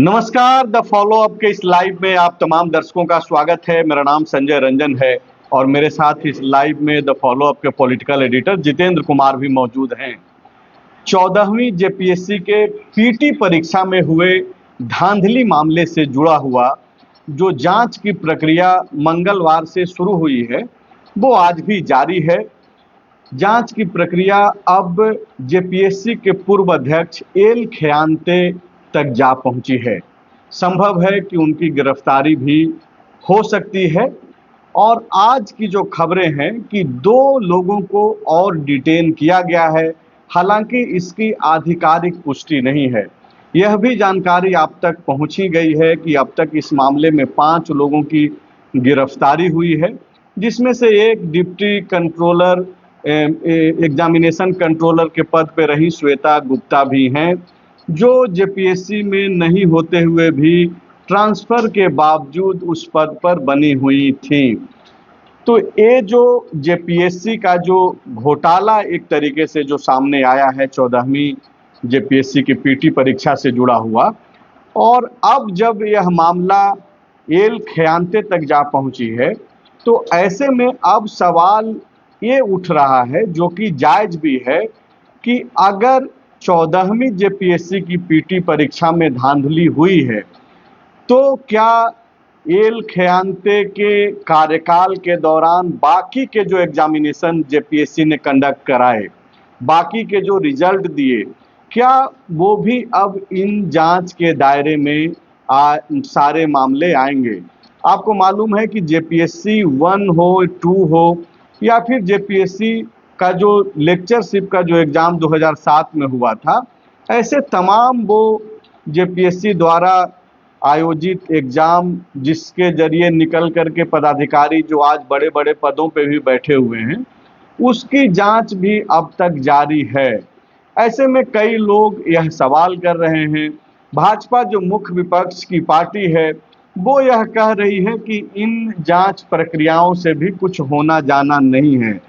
नमस्कार। The follow up के इस लाइव में आप तमाम दर्शकों का स्वागत है। मेरा नाम संजय रंजन है और मेरे साथ इस लाइव में द फॉलो अप के पॉलिटिकल एडिटर जितेंद्र कुमार भी मौजूद हैं। 14वीं जेपीएससी के पीटी परीक्षा में हुए धांधली मामले से जुड़ा हुआ जो जांच की प्रक्रिया मंगलवार से शुरू हुई है वो आज भी जारी है। जांच की प्रक्रिया अब जेपीएससी के पूर्व अध्यक्ष एल खयांते तक जा पहुंची है। संभव है कि उनकी गिरफ्तारी भी हो सकती है और आज की जो खबरें हैं कि 2 लोगों को और डिटेन किया गया है। हालांकि इसकी आधिकारिक पुष्टि नहीं है। यह भी जानकारी आप तक पहुंची गई है कि अब तक इस मामले में 5 लोगों की गिरफ्तारी हुई है, जिसमें से एक डिप्टी कंट्रोलर एग्जामिनेशन कंट्रोलर के पद पर रही श्वेता गुप्ता भी हैं, जो जेपीएससी में नहीं होते हुए भी ट्रांसफर के बावजूद उस पद पर बनी हुई थी। तो ये जो जेपीएससी का जो घोटाला एक तरीके से जो सामने आया है 14वीं जेपीएससी की पीटी परीक्षा से जुड़ा हुआ, और अब जब यह मामला एल खयांते तक जा पहुंची है तो ऐसे में अब सवाल ये उठ रहा है, जो कि जायज भी है, कि अगर 14वीं जेपीएससी की पीटी परीक्षा में धांधली हुई है तो क्या एल खयांते के कार्यकाल के दौरान बाकी के जो एग्जामिनेशन जेपीएससी ने कंडक्ट कराए, बाकी के जो रिजल्ट दिए, क्या वो भी अब इन जांच के दायरे में सारे मामले आएंगे? आपको मालूम है कि जेपीएससी 1 हो 2 हो या फिर जेपीएससी का जो लेक्चरशिप का जो एग्ज़ाम 2007 में हुआ था, ऐसे तमाम वो जेपीएससी द्वारा आयोजित एग्ज़ाम जिसके जरिए निकल करके पदाधिकारी जो आज बड़े बड़े पदों पे भी बैठे हुए हैं, उसकी जांच भी अब तक जारी है। ऐसे में कई लोग यह सवाल कर रहे हैं, भाजपा जो मुख्य विपक्ष की पार्टी है वो यह कह रही है कि इन जांच प्रक्रियाओं से भी कुछ होना जाना नहीं है।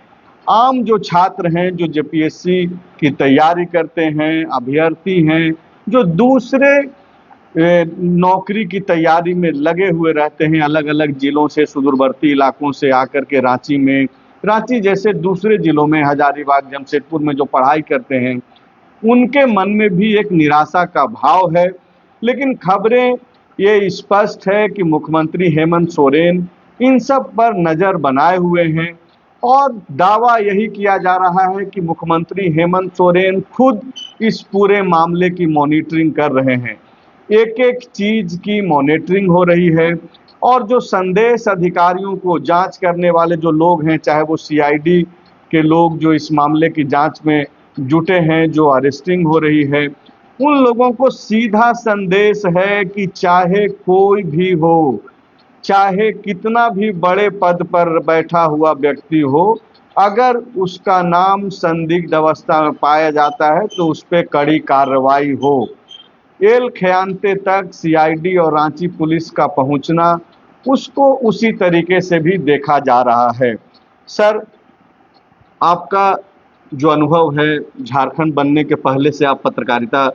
आम जो छात्र हैं, जो जेपीएससी की तैयारी करते हैं, अभ्यर्थी हैं, जो दूसरे नौकरी की तैयारी में लगे हुए रहते हैं, अलग अलग जिलों से, सुदूरवर्ती इलाकों से आकर के रांची जैसे दूसरे जिलों में, हजारीबाग, जमशेदपुर में जो पढ़ाई करते हैं, उनके मन में भी एक निराशा का भाव है। लेकिन खबरें ये स्पष्ट है कि मुख्यमंत्री हेमंत सोरेन इन सब पर नज़र बनाए हुए हैं और दावा यही किया जा रहा है कि मुख्यमंत्री हेमंत सोरेन खुद इस पूरे मामले की मॉनिटरिंग कर रहे हैं। एक एक चीज की मॉनिटरिंग हो रही है और जो संदेश अधिकारियों को, जांच करने वाले जो लोग हैं, चाहे वो सीआईडी के लोग जो इस मामले की जांच में जुटे हैं, जो अरेस्टिंग हो रही है, उन लोगों को सीधा संदेश है कि चाहे कोई भी हो, चाहे कितना भी बड़े पद पर बैठा हुआ व्यक्ति हो, अगर उसका नाम संदिग्ध अवस्था में पाया जाता है तो उस पर कड़ी कार्रवाई हो। एल खयांते तक सीआईडी और रांची पुलिस का पहुंचना, उसको उसी तरीके से भी देखा जा रहा है। सर, आपका जो अनुभव है, झारखंड बनने के पहले से आप पत्रकारिता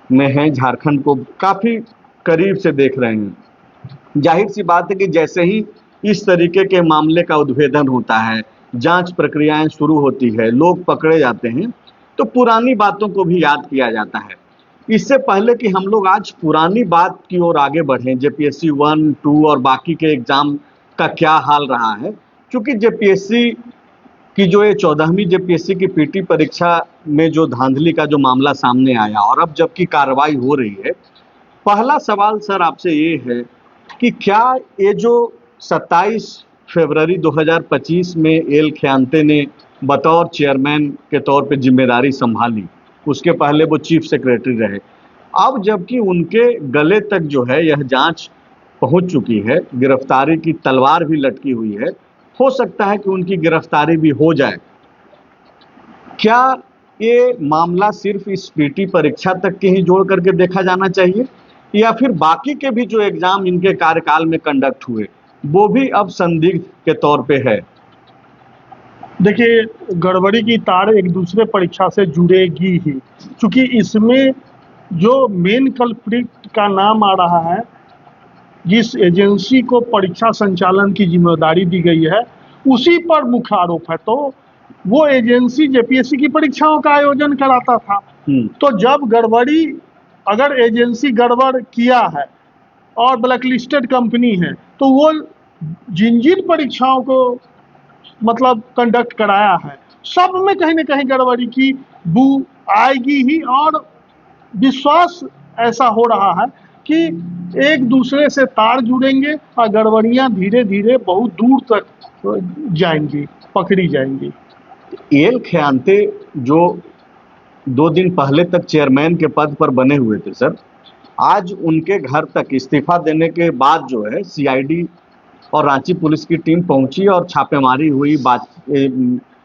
में हैं, झारखंड को काफ़ी करीब से देख रहे हैं। जाहिर सी बात है कि जैसे ही इस तरीके के मामले का उद्भेदन होता है, जांच प्रक्रियाएं शुरू होती है, लोग पकड़े जाते हैं, तो पुरानी बातों को भी याद किया जाता है। इससे पहले कि हम लोग आज पुरानी बात की ओर आगे बढ़ें, जेपीएससी 1, 2 और बाकी के एग्ज़ाम का क्या हाल रहा है, क्योंकि जेपीएससी कि जो ये 14वीं जेपीएससी की पीटी परीक्षा में जो धांधली का जो मामला सामने आया और अब जबकि कार्रवाई हो रही है, पहला सवाल सर आपसे ये है कि क्या ये जो 27 फरवरी 2025 में एल खयांते ने बतौर चेयरमैन के तौर पे जिम्मेदारी संभाली, उसके पहले वो चीफ सेक्रेटरी रहे, अब जबकि उनके गले तक जो है यह जांच पहुंच चुकी है, गिरफ्तारी की तलवार भी लटकी हुई है, हो सकता है कि उनकी गिरफ्तारी भी हो जाए, क्या ये मामला सिर्फ इस पीटी परीक्षा तक के ही जोड़ करके देखा जाना चाहिए या फिर बाकी के भी जो एग्जाम इनके कार्यकाल में कंडक्ट हुए वो भी अब संदिग्ध के तौर पे है? देखिए, गड़बड़ी की तार एक दूसरे परीक्षा से जुड़ेगी ही, क्योंकि इसमें जो मेन का नाम आ रहा है, जिस एजेंसी को परीक्षा संचालन की जिम्मेदारी दी गई है, उसी पर मुख्य आरोप है। तो वो एजेंसी जेपीएससी की परीक्षाओं का आयोजन कराता था। तो जब गड़बड़ी, अगर एजेंसी गड़बड़ किया है और ब्लैकलिस्टेड कंपनी है, तो वो जिन जिन परीक्षाओं को मतलब कंडक्ट कराया है, सब में कहीं ना कहीं गड़बड़ी की बू आएगी ही। और विश्वास ऐसा हो रहा है कि एक दूसरे से तार जुड़ेंगे और गड़बड़ियां धीरे धीरे बहुत दूर तक जाएंगी, पकड़ी जाएंगी। एल खयांते जो 2 दिन पहले तक चेयरमैन के पद पर बने हुए थे सर, आज उनके घर तक इस्तीफा देने के बाद जो है सीआईडी और रांची पुलिस की टीम पहुंची और छापेमारी हुई,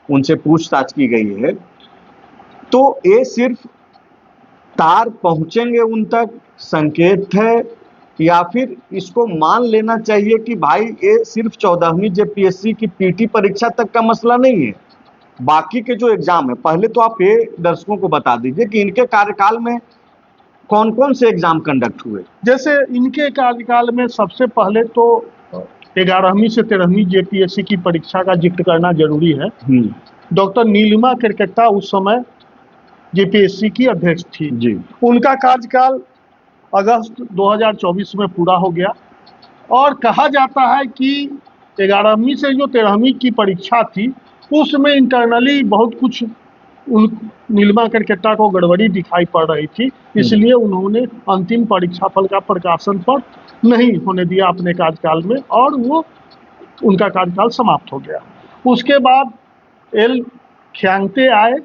उनसे पूछताछ की गई है। तो ये सिर्फ तार पहुंचेंगे उन तक संकेत है, या फिर इसको मान लेना चाहिए कि भाई ये सिर्फ 14वीं जेपीएससी की पीटी परीक्षा तक का मसला नहीं है, बाकी के जो एग्जाम है। पहले तो आप ये दर्शकों को बता दीजिए कि इनके कार्यकाल में कौन कौन से एग्जाम कंडक्ट हुए। जैसे इनके कार्यकाल में सबसे पहले तो 11वीं से 13वीं जेपीएससी की परीक्षा का जिक्र करना जरूरी है। डॉक्टर नीलिमा केरकेट्टा उस समय जेपीएससी की अध्यक्ष थी जी। उनका कार्यकाल अगस्त 2024 में पूरा हो गया और कहा जाता है कि 11वीं से जो 13वीं की परीक्षा थी, उसमें इंटरनली बहुत कुछ नीलिमा केरकेट्टा को गड़बड़ी दिखाई पड़ रही थी, इसलिए उन्होंने अंतिम परीक्षा फल का प्रकाशन पर नहीं होने दिया अपने कार्यकाल में, और वो उनका कार्यकाल समाप्त हो गया। उसके बाद एल खयांते आए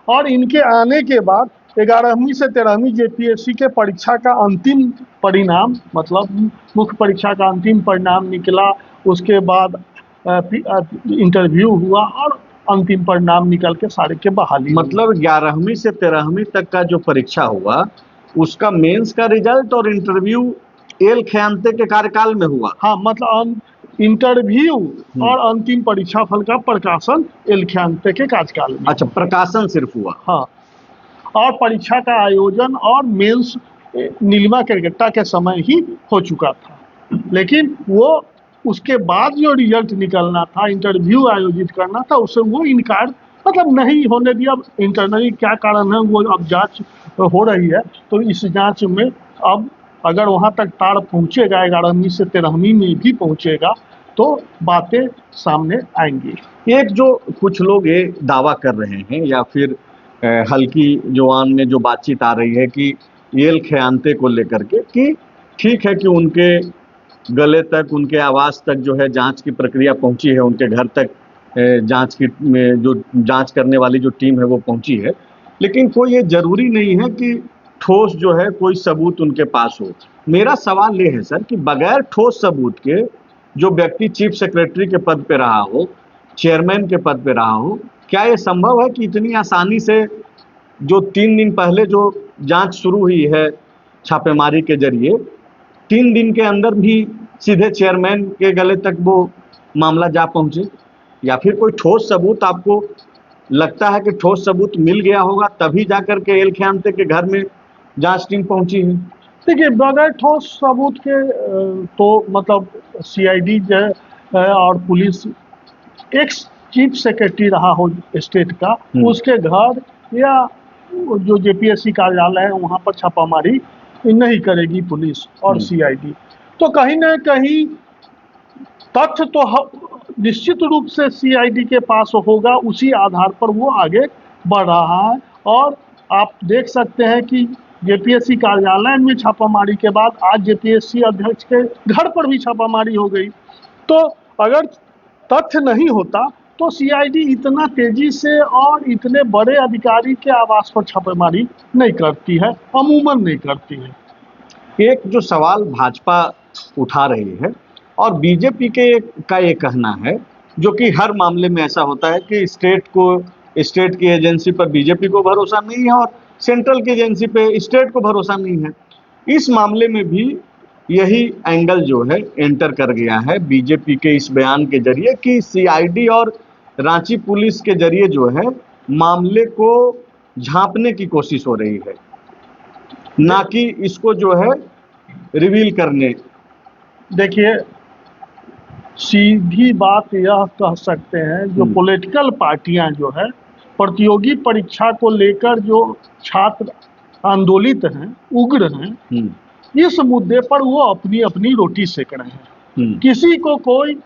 और इनके आने के बाद 11वीं से 13वीं जेपीएससी के परीक्षा का अंतिम परिणाम, मतलब मुख्य परीक्षा का अंतिम परिणाम निकला। उसके बाद इंटरव्यू हुआ और अंतिम परिणाम निकल के सारे के बहाली। मतलब 11वीं से 13वीं तक का जो परीक्षा हुआ, उसका मेंस का रिजल्ट और इंटरव्यू एल खयांते के कार्यकाल में हुआ। हाँ, मतलब इंटरव्यू और अंतिम परीक्षा फल का प्रकाशन एल खयांते के कार्यकाल में। अच्छा, प्रकाशन सिर्फ हुआ। हाँ, और परीक्षा का आयोजन और मेंस नीलिमा केरकेट्टा के समय ही हो चुका था, लेकिन वो उसके बाद जो रिजल्ट निकलना था, इंटरव्यू आयोजित करना था, उससे वो इनकार मतलब नहीं होने दिया। इंटरनली क्या कारण है वो अब जांच हो रही है, तो इस जांच में अब अगर वहां तक तार पहुंचेगा, 11वीं से 13वीं में भी पहुंचेगा, तो बातें सामने आएंगी। एक जो कुछ लोग ये दावा कर रहे हैं, या फिर हल्की जुबान में जो बातचीत आ रही है कि एल खयांते को लेकर के, कि ठीक है कि उनके गले तक, उनके आवास तक जो है जांच की प्रक्रिया पहुंची है, उनके घर तक जांच की में जो जांच करने वाली जो टीम है वो पहुंची है, लेकिन कोई ये जरूरी नहीं है कि ठोस जो है कोई सबूत उनके पास हो। मेरा सवाल ये है सर कि बगैर ठोस सबूत के जो व्यक्ति चीफ सेक्रेटरी के पद पे रहा हो, चेयरमैन के पद पे रहा हो, क्या ये संभव है कि इतनी आसानी से जो 3 दिन पहले जो जांच शुरू हुई है छापेमारी के जरिए, 3 दिन के अंदर भी सीधे चेयरमैन के गले तक वो मामला जा पहुंचे? या फिर कोई ठोस सबूत आपको लगता है कि ठोस सबूत मिल गया होगा तभी जाकर के एल खयांते के घर में जांच टीम पहुंची है? देखिए, बगैर ठोस सबूत के तो मतलब सीआईडी और पुलिस, एक्स चीफ सेक्रेटरी रहा हो स्टेट का, उसके घर या जो जेपीएससी कार्यालय है वहां पर छापामारी नहीं करेगी पुलिस और सीआईडी। तो कहीं ना कहीं तथ्य तो निश्चित रूप से सीआईडी के पास होगा, उसी आधार पर वो आगे बढ़ रहा है। और आप देख सकते हैं कि जेपीएससी कार्यालय में छापामारी के बाद आज जेपीएससी अध्यक्ष के घर पर भी छापामारी हो गई। तो अगर तथ्य नहीं होता तो सीआईडी इतना तेजी से और इतने बड़े अधिकारी के आवास पर छापेमारी नहीं करती है, अमूमन नहीं करती है। एक जो सवाल भाजपा उठा रही है और बीजेपी का ये कहना है, जो कि हर मामले में ऐसा होता है कि स्टेट की एजेंसी पर बीजेपी को भरोसा नहीं है और सेंट्रल की एजेंसी पे स्टेट को भरोसा नहीं है। इस मामले में भी यही एंगल जो है एंटर कर गया है बीजेपी के इस बयान के जरिए कि सीआईडी और रांची पुलिस के जरिए जो है मामले को झांपने की कोशिश हो रही है, ना कि इसको जो है रिवील करने? देखिए, सीधी बात यह कह सकते हैं, जो पॉलिटिकल पार्टियां जो है प्रतियोगी परीक्षा को लेकर जो छात्र आंदोलित हैं, उग्र हैं, इस मुद्दे पर वो अपनी अपनी रोटी सेक रहे हैं। किसी को कोई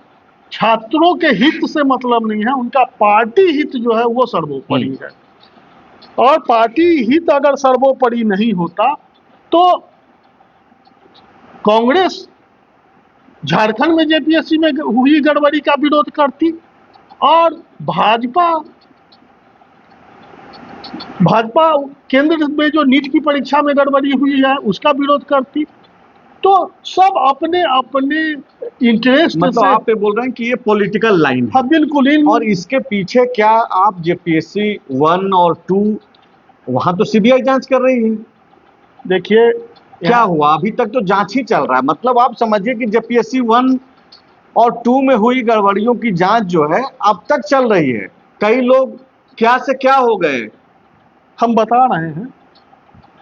छात्रों के हित से मतलब नहीं है, उनका पार्टी हित जो है वो सर्वोपरि है। और पार्टी हित अगर सर्वोपरि नहीं होता तो कांग्रेस झारखंड में जेपीएससी में हुई गड़बड़ी का विरोध करती और भाजपा केंद्र में जो नीट की परीक्षा में गड़बड़ी हुई है उसका विरोध करती। तो सब अपने अपने इंटरेस्ट मतलब आप ये बोल रहे हैं कि ये पॉलिटिकल लाइन है? हाँ, बिल्कुल। और इसके पीछे क्या आप जेपीएससी 1 और 2 वहां तो सीबीआई जांच कर रही है? देखिए, क्या हुआ? अभी तक तो जांच ही चल रहा है। मतलब आप समझिए कि जेपीएससी 1 और 2 में हुई गड़बड़ियों की जांच जो है अब तक चल रही है। कई लोग क्या से क्या हो गए, हम बता रहे हैं।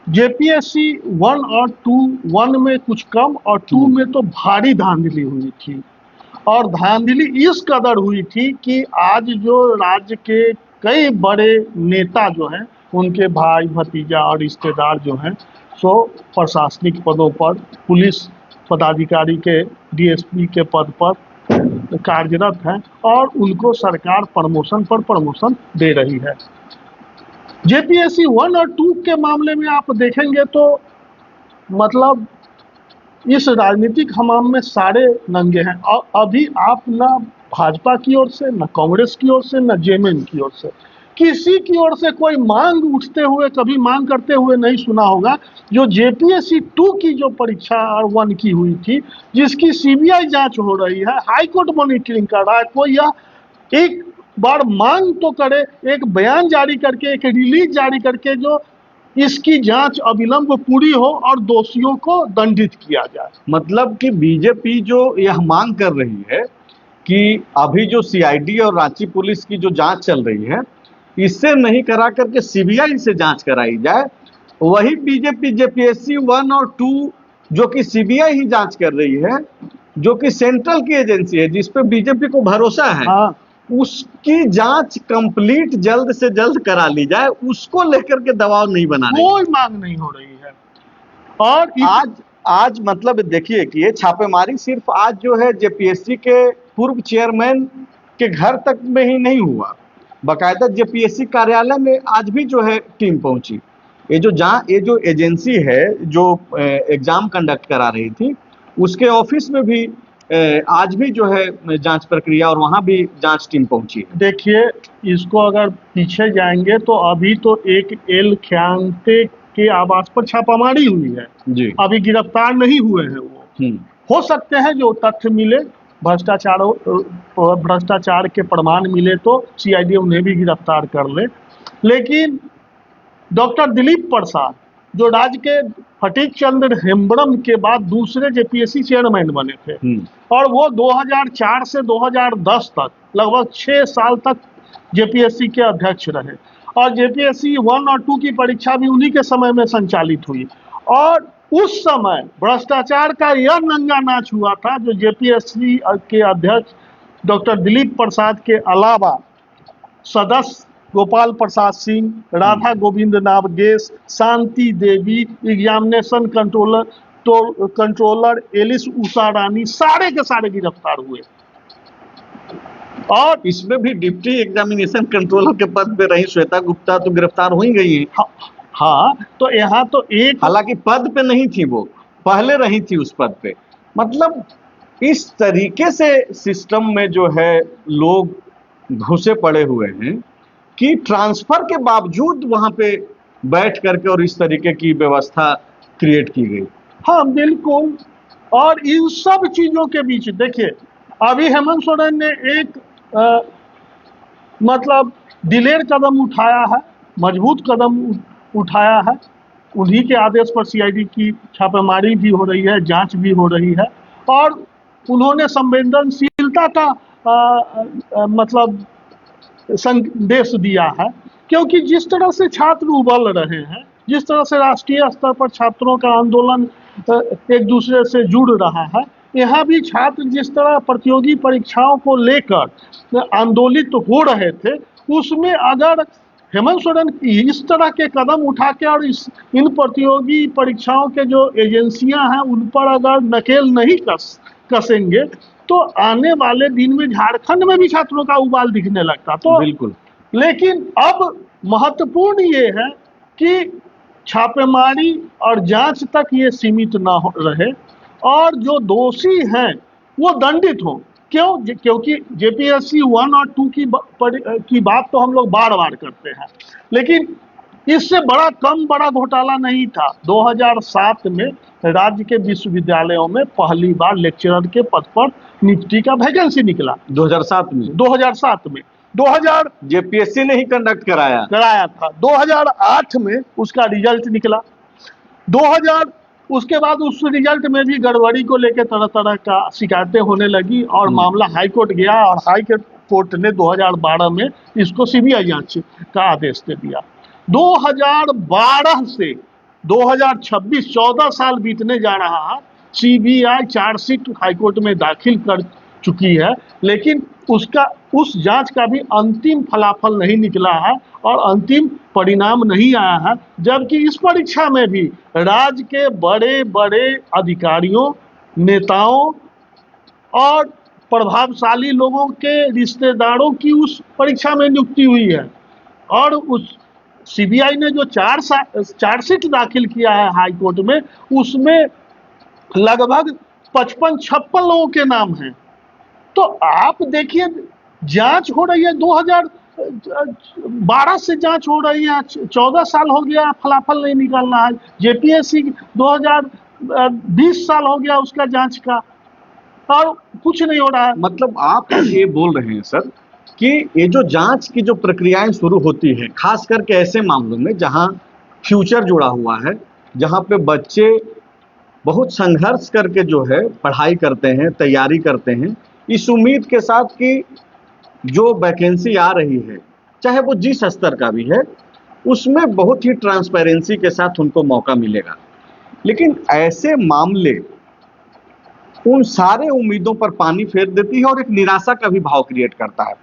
जेपीएससी 1 और 2, 1 में कुछ कम और 2 में तो भारी धांधली हुई थी। और धांधली इस कदर हुई थी कि आज जो राज्य के कई बड़े नेता जो हैं, उनके भाई भतीजा और रिश्तेदार जो हैं, सो प्रशासनिक पदों पर, पुलिस पदाधिकारी के डीएसपी के पद पर कार्यरत हैं और उनको सरकार प्रमोशन पर प्रमोशन दे रही है। जेपीएससी 1 और 2 के मामले में आप देखेंगे तो मतलब इस राजनीतिक हमाम में सारे नंगे हैं। और अभी आप ना भाजपा की ओर से, न कांग्रेस की ओर से, न जेएमएम की ओर से, किसी की ओर से कोई मांग उठते हुए, कभी मांग करते हुए नहीं सुना होगा। जो जेपीएससी 2 की जो परीक्षा और 1 की हुई थी, जिसकी सीबीआई जांच हो रही है, हाईकोर्ट मॉनिटरिंग कर रहा है, कोई यह एक बार मांग तो करे, एक बयान जारी करके, एक रिलीज जारी करके जो इसकी जांच अविलंब पूरी हो और दोषियों को दंडित किया जाए। मतलब कि बीजेपी जो यह मांग कर रही है कि अभी जो सीआईडी और रांची पुलिस की जो जांच चल रही है, इससे नहीं करा करके सीबीआई से जांच कराई जाए, वही बीजेपी जेपीएससी 1 और 2 जो कि सीबीआई ही जांच कर रही है, जो कि सेंट्रल की एजेंसी है, जिस पे बीजेपी को भरोसा है, हाँ, उसकी जांच कंप्लीट जल्द से जल्द करा ली जाए, उसको लेकर के दबाव नहीं बना रही, कोई मांग नहीं हो रही है। और आज मतलब देखिए कि ये छापेमारी सिर्फ आज जो है जेपीएससी के पूर्व चेयरमैन के घर तक में ही नहीं हुआ, बाकायदा जेपीएससी कार्यालय में आज भी जो है टीम पहुंची। ये जो एजेंसी है जो एग्जाम कंडक्ट करा रही थी, उसके ऑफिस में भी आज भी जो है जांच प्रक्रिया और वहां भी जांच टीम पहुंची। देखिए, इसको अगर पीछे जाएंगे तो अभी तो एक एल ख्यांते के आवास पर छापामारी हुई है जी। अभी गिरफ्तार नहीं हुए हैं वो। हो सकते हैं जो तथ्य मिले, भ्रष्टाचार के प्रमाण मिले तो सीआईडी उन्हें भी गिरफ्तार कर ले। लेकिन डॉक्टर दिलीप प्रसाद जो राज्य के फटीक चंद्र हेम्ब्रम के बाद दूसरे जेपीएससी चेयरमैन बने थे, और वो 2004 से 2010 तक लगभग 6 साल तक जेपीएससी के अध्यक्ष रहे। और जेपीएससी 1 और 2 की परीक्षा भी उन्हीं के समय में संचालित हुई। और उस समय भ्रष्टाचार का यह नंगा नाच हुआ था, जो जेपीएससी के अध्यक्ष डॉक्टर दिलीप प्रसाद के अलावा सदस्य Gopal Prasad Singh, Radha Govind नावगेश, Shanti Devi, examination controller Alice Usha रानी, सारे के सारे गिरफ्तार हुए। और इसमें भी डिप्टी एग्जामिनेशन कंट्रोलर के पद पे रही श्वेता गुप्ता तो गिरफ्तार हो ही गई है। हाँ, तो यहाँ तो एक, हालांकि पद पे नहीं थी, वो पहले रही थी उस पद पे। मतलब इस तरीके से सिस्टम में जो है लोग घुसे पड़े हुए हैं कि ट्रांसफर के बावजूद वहां पे बैठ करके और इस तरीके की व्यवस्था क्रिएट की गई। हाँ, बिल्कुल। और इन सब चीजों के बीच देखिए, अभी हेमंत सोरेन ने एक मतलब दिलेर कदम उठाया है, मजबूत कदम उठाया है। उन्हीं के आदेश पर सीआईडी की छापेमारी भी हो रही है, जांच भी हो रही है। और उन्होंने संवेदनशीलता का मतलब संदेश दिया है, क्योंकि जिस तरह से छात्र उबल रहे हैं, जिस तरह से राष्ट्रीय स्तर पर छात्रों का आंदोलन एक दूसरे से जुड़ रहा है, यहाँ भी छात्र जिस तरह प्रतियोगी परीक्षाओं को लेकर आंदोलित हो रहे थे, उसमें अगर हेमंत सोरेन इस तरह के कदम उठा के और इन प्रतियोगी परीक्षाओं के जो एजेंसियां हैं उन पर अगर नकेल नहीं कसेंगे तो आने वाले दिन में झारखंड में भी छात्रों का उबाल दिखने लगता। तो बिल्कुल, लेकिन अब महत्वपूर्ण ये है कि छापेमारी और जांच तक ये सीमित ना हो रहे और जो दोषी हैं वो दंडित हों। क्योंकि जेपीएससी 1 और 2 की बात तो हम लोग बार बार करते हैं, लेकिन इससे बड़ा घोटाला नहीं था। 2007 में राज्य के विश्वविद्यालयों में पहली बार लेक्चरर के पद पर नियुक्ति का वैकेंसी निकला। 2007 में 2000 जेपीएससी ने ही कंडक्ट कराया था। 2008 में उसका रिजल्ट निकला। 2000 उसके बाद उस रिजल्ट में भी गड़बड़ी को लेकर तरह तरह का शिकायतें होने लगी और मामला हाई कोर्ट गया और हाई कोर्ट ने 2012 में इसको सीबीआई जांच का आदेश दे दिया। 2012 से 2026 14 साल बीतने जा रहा है। सीबीआई चार्जशीट हाईकोर्ट में दाखिल कर चुकी है, लेकिन उस जांच का भी अंतिम फलाफल नहीं निकला है और अंतिम परिणाम नहीं आया है। जबकि इस परीक्षा में भी राज्य के बड़े बड़े अधिकारियों, नेताओं और प्रभावशाली लोगों के रिश्तेदारों की उस परीक्षा में नियुक्ति हुई है और उस सीबीआई ने जो चार्जशीट दाखिल किया है हाई कोर्ट में, उसमें लगभग 55-56 लोगों के नाम हैं। तो आप देखिए, जांच हो रही है, 2012 से जांच हो रही है, 14 साल हो गया, फलाफल नहीं निकालना है। जेपीएससी 2020 साल हो गया उसका जांच का और कुछ नहीं हो रहा है। मतलब आप ये बोल रहे हैं सर कि ये जो जांच की जो प्रक्रियाएं शुरू होती है, खास करके ऐसे मामलों में जहां फ्यूचर जुड़ा हुआ है, जहां पे बच्चे बहुत संघर्ष करके जो है पढ़ाई करते हैं, तैयारी करते हैं, इस उम्मीद के साथ कि जो वैकेंसी आ रही है, चाहे वो जिस स्तर का भी है, उसमें बहुत ही ट्रांसपेरेंसी के साथ उनको मौका मिलेगा। लेकिन ऐसे मामले उन सारे उम्मीदों पर पानी फेर देती है और एक निराशा का भी भाव क्रिएट करता है।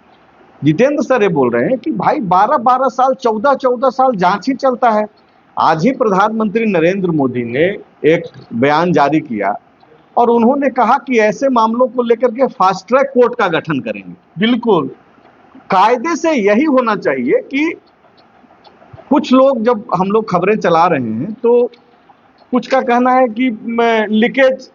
जितेंद्र सर ये बोल रहे हैं कि भाई 12-12 साल, 14-14 साल जांच ही चलता है। आज ही प्रधानमंत्री नरेंद्र मोदी ने एक बयान जारी किया और उन्होंने कहा कि ऐसे मामलों को लेकर के फास्ट ट्रैक कोर्ट का गठन करेंगे। बिल्कुल, कायदे से यही होना चाहिए कि कुछ लोग, जब हम लोग खबरें चला रहे हैं तो कुछ का कहना है कि लीकेज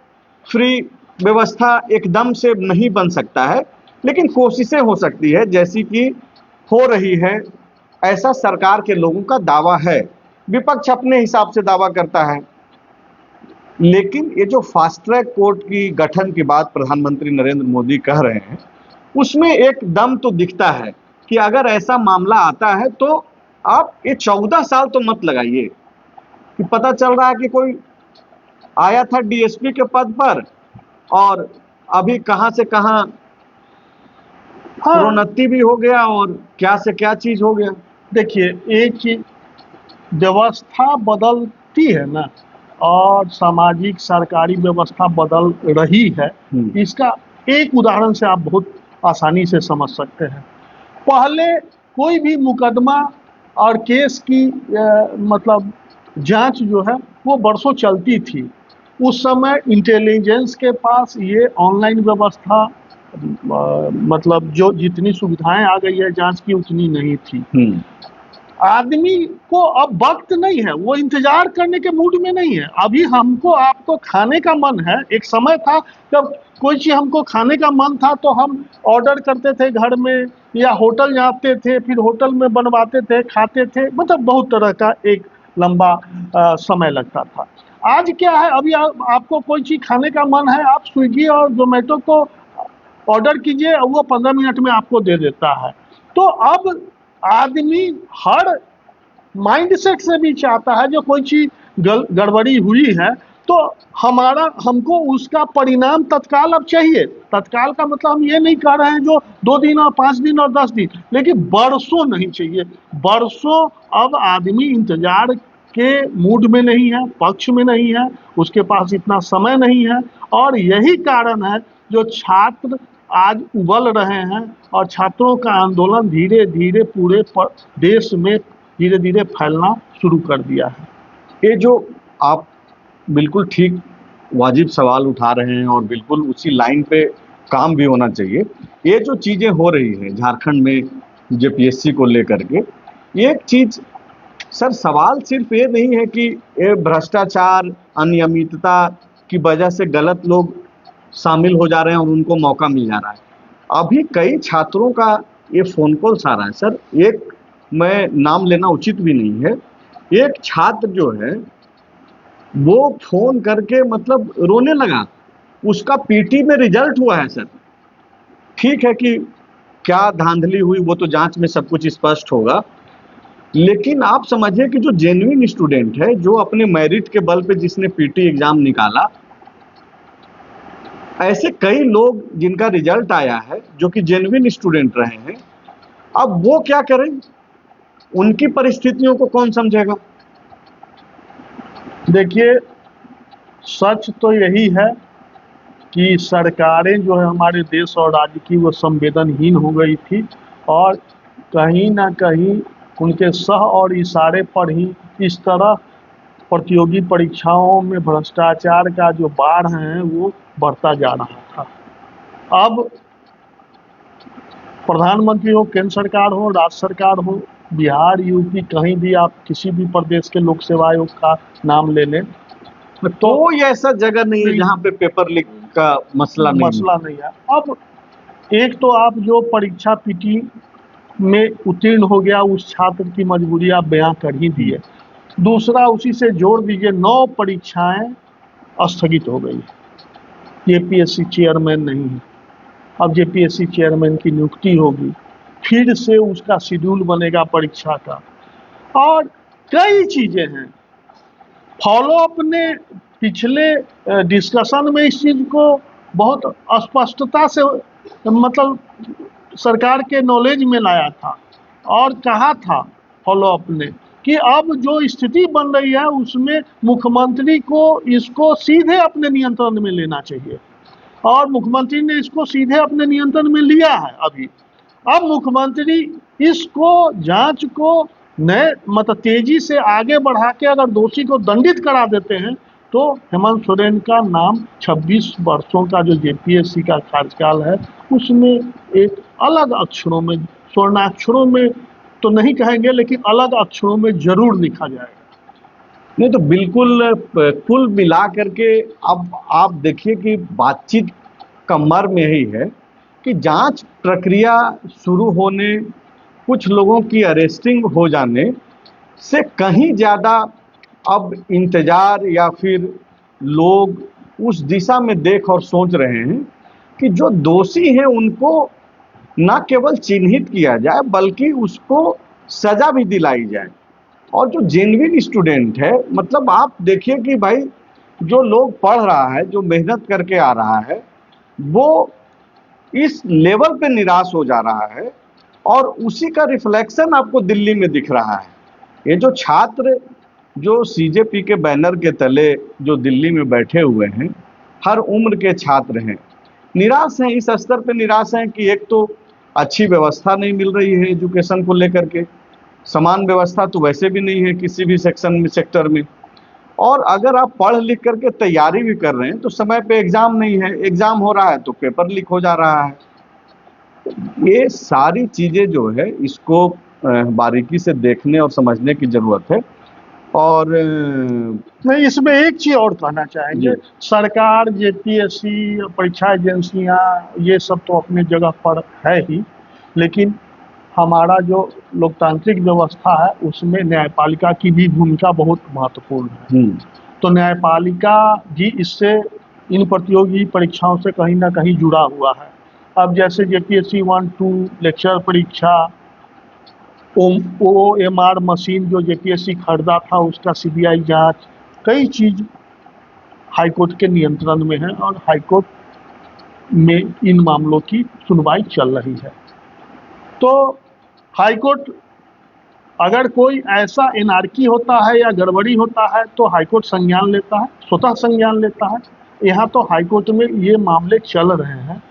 फ्री व्यवस्था एकदम से नहीं बन सकता है, लेकिन कोशिशें हो सकती है, जैसी कि हो रही है, ऐसा सरकार के लोगों का दावा है। विपक्ष अपने हिसाब से दावा करता है, लेकिन ये जो फास्ट ट्रैक कोर्ट की गठन की बात प्रधानमंत्री नरेंद्र मोदी कह रहे हैं, उसमें एक दम तो दिखता है कि अगर ऐसा मामला आता है तो आप ये 14 साल तो मत लगाइए कि पता चल रहा है कि कोई आया था डीएसपी के पद पर और अभी कहां से कहां प्रोन्नति भी हो गया और क्या से क्या चीज हो गया। देखिए, एक चीज, व्यवस्था बदलती है ना, और सामाजिक सरकारी व्यवस्था बदल रही है। इसका एक उदाहरण से आप बहुत आसानी से समझ सकते हैं। पहले कोई भी मुकदमा और केस की मतलब जांच जो है वो बरसों चलती थी। उस समय इंटेलिजेंस के पास ये ऑनलाइन व्यवस्था, मतलब जो जितनी सुविधाएं आ गई है जांच की, उतनी नहीं थी। आदमी को अब वक्त नहीं है, वो इंतजार करने के मूड में नहीं है। अभी हमको आपको खाने का मन है, एक समय था जब कोई चीज हमको खाने का मन था तो हम ऑर्डर करते थे घर में या होटल जाते थे, फिर होटल में बनवाते थे, खाते थे, मतलब बहुत तरह का एक लंबा समय लगता था। आज क्या है, अभी आपको कोई चीज खाने का मन है, आप स्विगी और जोमेटो को ऑर्डर कीजिए, वो 15 मिनट में आपको दे देता है। तो अब आदमी हर माइंडसेट से भी चाहता है, जो कोई चीज गड़बड़ी हुई है तो हमको उसका परिणाम तत्काल अब चाहिए। तत्काल का मतलब हम ये नहीं कह रहे हैं जो 2 दिन और 5 दिन और 10 दिन, लेकिन बरसों नहीं चाहिए। बरसों अब आदमी इंतजार के मूड में नहीं है, पक्ष में नहीं है, उसके पास इतना समय नहीं है। और यही कारण है जो छात्र आज उबल रहे हैं और छात्रों का आंदोलन धीरे धीरे पूरे देश में धीरे धीरे फैलना शुरू कर दिया है। ये जो आप बिल्कुल ठीक वाजिब सवाल उठा रहे हैं और बिल्कुल उसी लाइन पे काम भी होना चाहिए। ये जो चीज़ें हो रही हैं झारखंड में जेपीएससी को लेकर के, एक चीज़ सर, सवाल सिर्फ ये नहीं है कि ये भ्रष्टाचार अनियमितता की वजह से गलत लोग शामिल हो जा रहे हैं और उनको मौका मिल जा रहा है। अभी कई छात्रों का ये फ़ोन कॉल्स आ रहा है सर, एक मैं नाम लेना उचित भी नहीं है, एक छात्र जो है वो फ़ोन करके मतलब रोने लगा, उसका पीटी में रिजल्ट हुआ है सर। ठीक है कि क्या धांधली हुई वो तो जांच में सब कुछ स्पष्ट होगा, लेकिन आप समझिए कि जो जेन्युइन स्टूडेंट है, जो अपने मेरिट के बल पे जिसने पीटी एग्जाम निकाला, ऐसे कई लोग जिनका रिजल्ट आया है जो कि जेन्युइन स्टूडेंट रहे हैं, अब वो क्या करें, उनकी परिस्थितियों को कौन समझेगा? देखिए, सच तो यही है कि सरकारें जो है हमारे देश और राज्य की वो संवेदनहीन हो गई थी और कहीं ना कहीं उनके सह और इशारे पर ही इस तरह प्रतियोगी परीक्षाओं में भ्रष्टाचार का जो बाढ़ है वो बढ़ता जा रहा था। अब प्रधानमंत्री हो, केंद्र सरकार हो, राज्य सरकार हो, बिहार, यूपी, कहीं भी आप किसी भी प्रदेश के लोक सेवा आयोग का नाम ले लें तो ये ऐसा जगह नहीं है जहाँ पे पेपर लीक का मसला नहीं है। अब एक तो आप जो परीक्षा पीटी में उत्तीर्ण हो गया उस छात्र की मजबूरी आप बयां कर ही दिए। दूसरा, उसी से जोड़ दीजिए 9 परीक्षाएं स्थगित हो गई। जेपीएससी चेयरमैन नहीं है, अब जेपीएससी चेयरमैन की नियुक्ति होगी, फिर से उसका शेड्यूल बनेगा परीक्षा का, और कई चीजें हैं। फॉलोअप ने पिछले डिस्कशन में इस चीज को बहुत स्पष्टता से मतलब सरकार के नॉलेज में लाया था और कहा था फॉलोअप ने कि अब जो स्थिति बन रही है उसमें मुख्यमंत्री को इसको सीधे अपने नियंत्रण में लेना चाहिए, और मुख्यमंत्री ने इसको सीधे अपने नियंत्रण में लिया है। अभी अब मुख्यमंत्री इसको जांच को नए मतलब तेजी से आगे बढ़ा के अगर दोषी को दंडित करा देते हैं तो हेमंत सोरेन का नाम 26 वर्षों का जो जेपीएससी का कार्यकाल है उसमें एक अलग अक्षरों में, स्वर्णाक्षरों में तो नहीं कहेंगे लेकिन अलग अक्षरों में जरूर लिखा जाएगा। नहीं तो बिल्कुल कुल मिला करके अब आप देखिए कि बातचीत का मर्म यही है कि जांच प्रक्रिया शुरू होने, कुछ लोगों की अरेस्टिंग हो जाने से कहीं ज़्यादा अब इंतजार या फिर लोग उस दिशा में देख और सोच रहे हैं कि जो दोषी हैं उनको न केवल चिन्हित किया जाए बल्कि उसको सजा भी दिलाई जाए। और जो जेन्युइन स्टूडेंट है, मतलब आप देखिए कि भाई जो लोग पढ़ रहा है, जो मेहनत करके आ रहा है, वो इस लेवल पे निराश हो जा रहा है और उसी का रिफ्लेक्शन आपको दिल्ली में दिख रहा है। ये जो छात्र जो सीजेपी के बैनर के तले जो दिल्ली में बैठे हुए हैं, हर उम्र के छात्र हैं, निराश हैं, इस स्तर पे निराश हैं कि एक तो अच्छी व्यवस्था नहीं मिल रही है एजुकेशन को लेकर के, समान व्यवस्था तो वैसे भी नहीं है किसी भी सेक्शन में, सेक्टर में, और अगर आप पढ़ लिख करके तैयारी भी कर रहे हैं तो समय पे एग्ज़ाम नहीं है, एग्ज़ाम हो रहा है तो पेपर लीक हो जा रहा है। ये सारी चीज़ें जो है इसको बारीकी से देखने और समझने की ज़रूरत है। और नहीं, इसमें एक चीज और कहना चाहेंगे, सरकार, जेपीएससी, परीक्षा एजेंसियां, ये सब तो अपने जगह पर है ही, लेकिन हमारा जो लोकतांत्रिक व्यवस्था है उसमें न्यायपालिका की भी भूमिका बहुत महत्वपूर्ण है। तो न्यायपालिका भी इससे, इन प्रतियोगी परीक्षाओं से कहीं ना कहीं जुड़ा हुआ है। अब जैसे जेपीएससी 1-2 लेक्चर परीक्षा, OMR मशीन जो जेपीएससी खरीदा था उसका सीबीआई जांच, कई चीज हाईकोर्ट के नियंत्रण में है और हाईकोर्ट में इन मामलों की सुनवाई चल रही है। तो हाईकोर्ट अगर कोई ऐसा एनार्की होता है या गड़बड़ी होता है तो हाईकोर्ट संज्ञान लेता है, स्वतः संज्ञान लेता है। यहाँ तो हाईकोर्ट में ये मामले चल रहे हैं,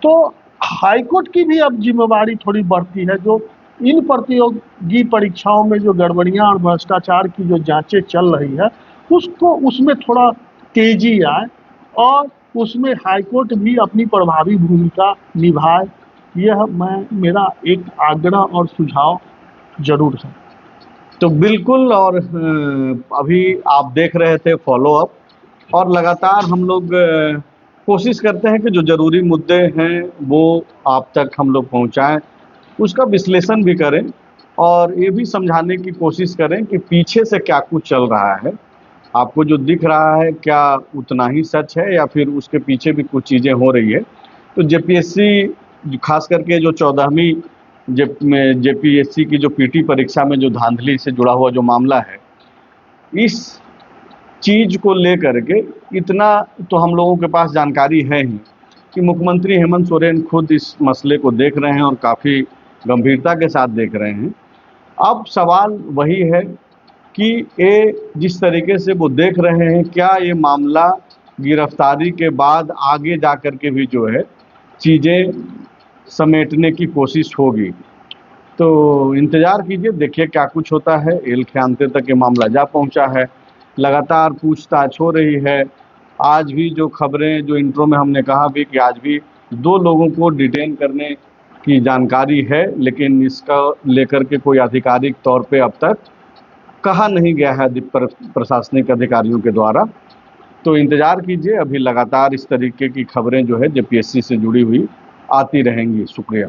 तो हाईकोर्ट की भी अब जिम्मेवारी थोड़ी बढ़ती है। जो इन प्रतियोगी परीक्षाओं में जो गड़बड़ियां और भ्रष्टाचार की जो जांचें चल रही है, उसको उसमें थोड़ा तेजी आए और उसमें हाईकोर्ट भी अपनी प्रभावी भूमिका निभाए, यह मेरा एक आग्रह और सुझाव जरूर है। तो बिल्कुल। और अभी आप देख रहे थे फॉलो अप, और लगातार हम लोग कोशिश करते हैं कि जो ज़रूरी मुद्दे हैं वो आप तक हम लोग पहुंचाएं, उसका विश्लेषण भी करें और ये भी समझाने की कोशिश करें कि पीछे से क्या कुछ चल रहा है। आपको जो दिख रहा है क्या उतना ही सच है या फिर उसके पीछे भी कुछ चीज़ें हो रही है। तो जेपीएससी खास करके जो 14वीं जेपीएससी की जो पीटी परीक्षा में जो धांधली से जुड़ा हुआ जो मामला है, इस चीज़ को लेकर के इतना तो हम लोगों के पास जानकारी है ही कि मुख्यमंत्री हेमंत सोरेन खुद इस मसले को देख रहे हैं और काफ़ी गंभीरता के साथ देख रहे हैं। अब सवाल वही है कि ये जिस तरीके से वो देख रहे हैं, क्या ये मामला गिरफ्तारी के बाद आगे जा कर के भी जो है चीज़ें समेटने की कोशिश होगी। तो इंतज़ार कीजिए, देखिए क्या कुछ होता है। एल के अंत तक ये मामला जा पहुंचा है, लगातार पूछताछ हो रही है। आज भी जो खबरें, जो इंट्रो में हमने कहा भी कि आज भी 2 लोगों को डिटेन करने की जानकारी है, लेकिन इसका लेकर के कोई आधिकारिक तौर पे अब तक कहा नहीं गया है प्रशासनिक अधिकारियों के द्वारा। तो इंतज़ार कीजिए, अभी लगातार इस तरीके की खबरें जो है जेपीएससी से जुड़ी हुई आती रहेंगी। शुक्रिया।